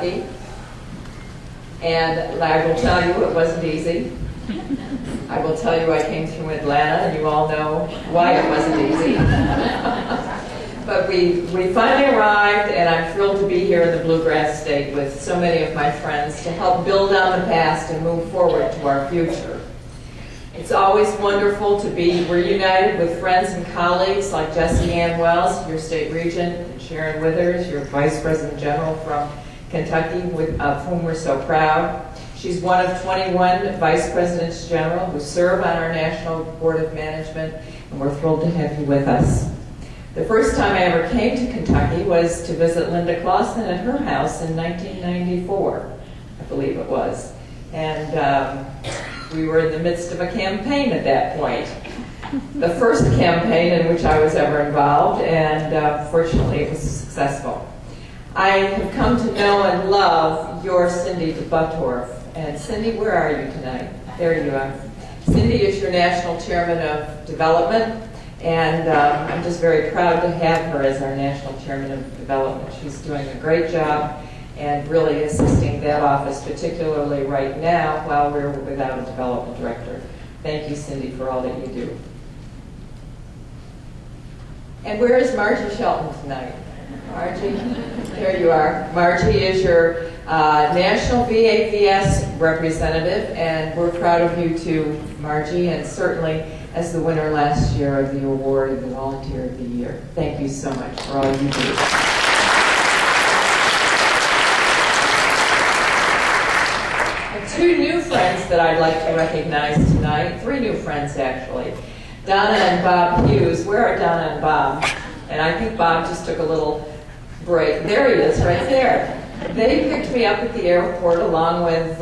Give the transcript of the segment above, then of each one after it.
Kentucky. And I will tell you it wasn't easy. I will tell you I came through Atlanta, and you all know why it wasn't easy. But we finally arrived, and I'm thrilled to be here in the Bluegrass State with so many of my friends to help build on the past and move forward to our future. It's always wonderful to be reunited with friends and colleagues like Jessie Ann Wells, your state regent, and Sharon Withers, your Vice President General from Kentucky, of whom we're so proud. She's one of 21 Vice Presidents General who serve on our National Board of Management, and we're thrilled to have you with us. The first time I ever came to Kentucky was to visit Linda Clausen at her house in 1994, I believe it was. And we were in the midst of a campaign at that point. The first campaign in which I was ever involved, and fortunately it was successful. I have come to know and love your Cindy Buttorff. And Cindy, where are you tonight? There you are. Cindy is your National Chairman of Development, and I'm just very proud to have her as our National Chairman of Development. She's doing a great job and really assisting that office, particularly right now while we're without a development director. Thank you, Cindy, for all that you do. And where is Margie Shelton tonight? Margie, there you are. Margie is your National VAVS representative, and we're proud of you too, Margie, and certainly as the winner last year of the award of the Volunteer of the Year. Thank you so much for all you do. And two new friends that I'd like to recognize tonight, three new friends actually. Donna and Bob Hughes. Where are Donna and Bob? And I think Bob just took a little break. There he is, right there. They picked me up at the airport along with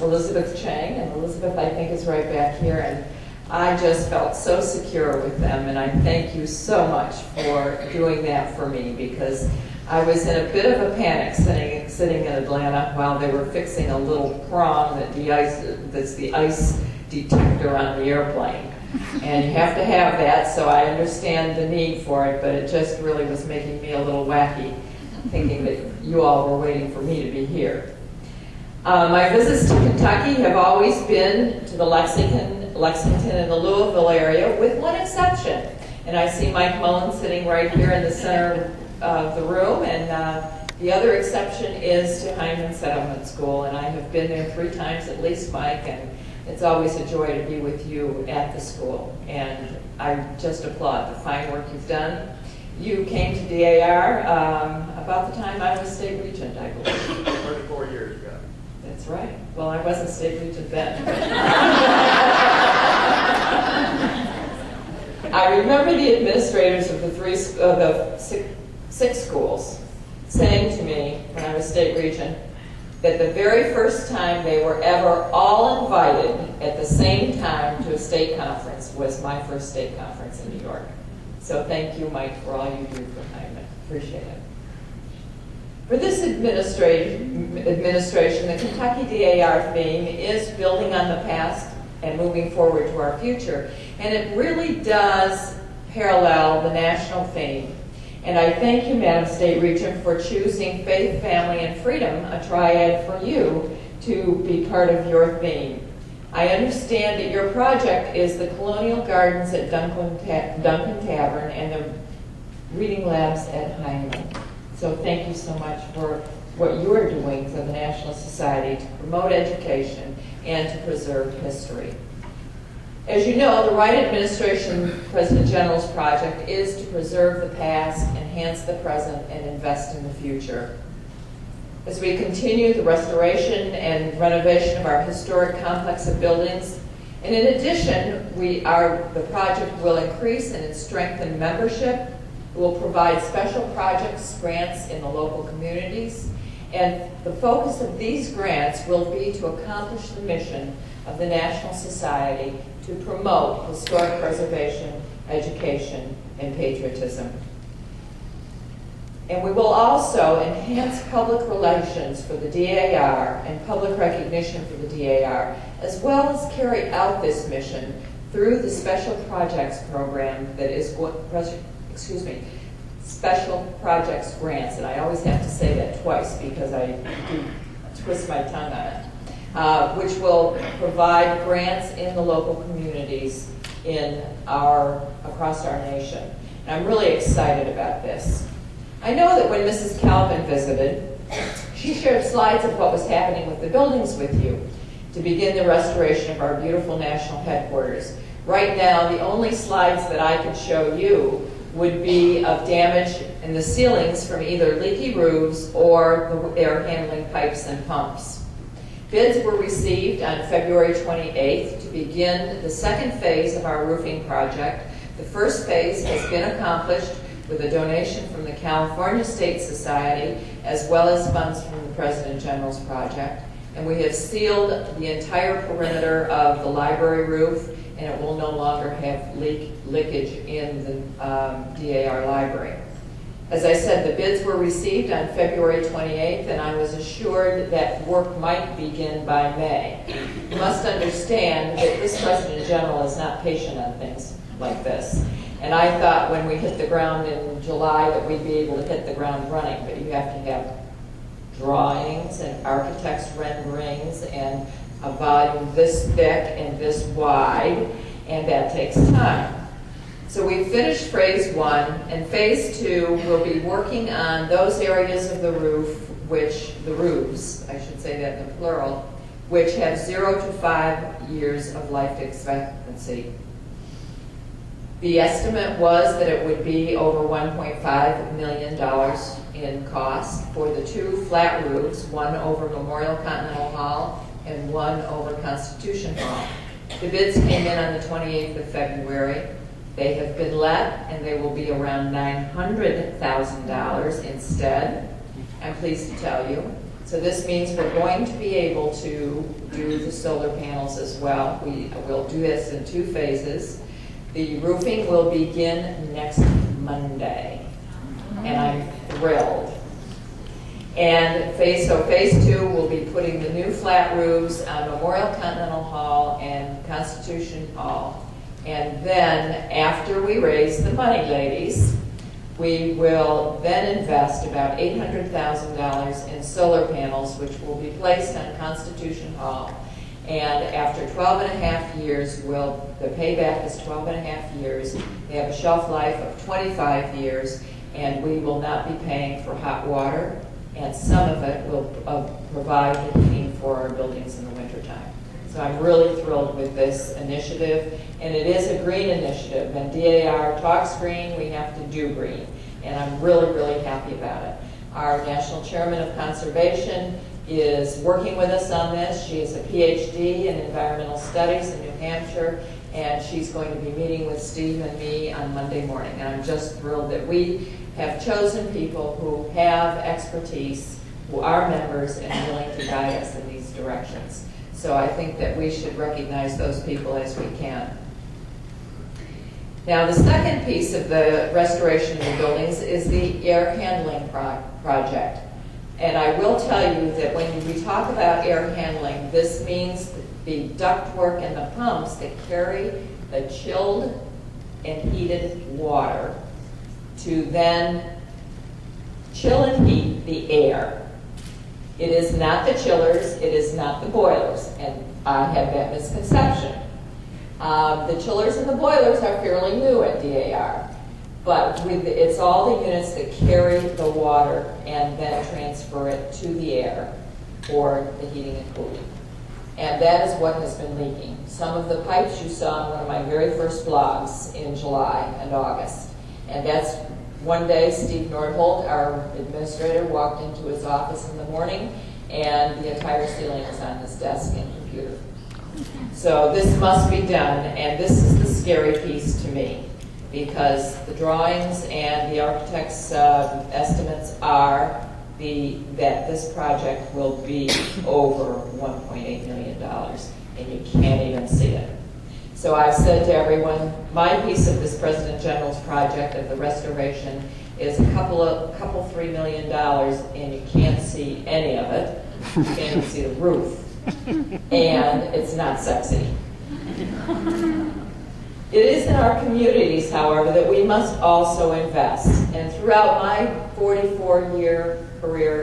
Elizabeth Chang, and Elizabeth, I think, is right back here, and I just felt so secure with them, and I thank you so much for doing that for me, because I was in a bit of a panic sitting in Atlanta while they were fixing a little prong that's the ice detector on the airplane. And you have to have that, so I understand the need for it, but it just really was making me a little wacky, thinking that you all were waiting for me to be here. My visits to Kentucky have always been to the Lexington and the Louisville area, with one exception. And I see Mike Mullen sitting right here in the center of the room, and the other exception is to Hyman Settlement School, and I have been there 3 times at least, Mike, and it's always a joy to be with you at the school, and I just applaud the fine work you've done. You came to DAR about the time I was state regent, I believe. 34 years ago. That's right. Well, I wasn't state regent then. I remember the administrators of the six schools saying to me when I was state regent that the very first time they were ever all invited at the same time to a state conference was my first state conference in New York. So thank you, Mike, for all you do for Hyman. Appreciate it. For this administration, the Kentucky DAR theme is building on the past and moving forward to our future. And it really does parallel the national theme. And I thank you, Madam State Regent, for choosing faith, family, and freedom, a triad for you, to be part of your theme. I understand that your project is the Colonial Gardens at Duncan Tavern and the Reading Labs at Hyman. So thank you so much for what you're doing for the National Society to promote education and to preserve history. As you know, the Wright Administration President General's project is to preserve the past, enhance the present, and invest in the future. As we continue the restoration and renovation of our historic complex of buildings, and in addition, the project will increase and strengthen membership. It will provide special projects, grants in the local communities, and the focus of these grants will be to accomplish the mission of the National Society to promote historic preservation, education, and patriotism. And we will also enhance public relations for the DAR and public recognition for the DAR, as well as carry out this mission through the Special Projects Program that is special projects grants, and I always have to say that twice because I do twist my tongue on it, which will provide grants in the local communities across our nation. And I'm really excited about this. I know that when Mrs. Calvin visited, she shared slides of what was happening with the buildings with you to begin the restoration of our beautiful national headquarters. Right now, the only slides that I could show you would be of damage in the ceilings from either leaky roofs or the air handling pipes and pumps. Bids were received on February 28th to begin the second phase of our roofing project. The first phase has been accomplished with a donation from the California State Society as well as funds from the President General's project. And we have sealed the entire perimeter of the library roof, and it will no longer have leakage in the DAR library. As I said, the bids were received on February 28th, and I was assured that work might begin by May. You must understand that this President General is not patient on things like this. And I thought when we hit the ground in July that we'd be able to hit the ground running, but you have to have drawings and architect's renderings and a volume this thick and this wide, and that takes time. So we finished phase one, and phase two will be working on those areas of the roof, the roofs, I should say that in the plural, which have 0 to 5 years of life expectancy. The estimate was that it would be over $1.5 million in cost for the two flat roofs, one over Memorial Continental Hall and one over Constitution Hall. The bids came in on the 28th of February. They have been let, and they will be around $900,000 instead, I'm pleased to tell you. So this means we're going to be able to do the solar panels as well. We will do this in 2 phases. The roofing will begin next Monday, and I'm thrilled. And phase 2 will be putting the new flat roofs on Memorial Continental Hall and Constitution Hall. And then after we raise the money, ladies, we will then invest about $800,000 in solar panels, which will be placed on Constitution Hall. And after 12 and a half years, the payback is 12 and a half years. They have a shelf life of 25 years, and we will not be paying for hot water, and some of it will provide the heating for our buildings in the wintertime. So I'm really thrilled with this initiative, and it is a green initiative. When DAR talks green, we have to do green, and I'm really, really happy about it. Our National Chairman of Conservation is working with us on this. She is a PhD in environmental studies in New Hampshire, and she's going to be meeting with Steve and me on Monday morning. And I'm just thrilled that we have chosen people who have expertise, who are members, and willing to guide us in these directions. So I think that we should recognize those people as we can. Now, the second piece of the restoration of the buildings is the air handling project. And I will tell you that when we talk about air handling, this means the ductwork and the pumps that carry the chilled and heated water to then chill and heat the air. It is not the chillers, it is not the boilers, and I had that misconception. The chillers and the boilers are fairly new at DAR, but it's all the units that carry the water and then transfer it to the air for the heating and cooling. And that is what has been leaking. Some of the pipes you saw in one of my very first blogs in July and August. And that's one day Steve Nordholt, our administrator, walked into his office in the morning and the entire ceiling was on his desk and computer. So this must be done, and this is the scary piece to me, because the drawings and the architect's estimates are that this project will be over $1.8 million, and you can't even see it. So I've said to everyone, my piece of this President General's project of the restoration is a couple $3 million, and you can't see any of it. You can't even see the roof. And it's not sexy. It is in our communities, however, that we must also invest. And throughout my 44-year career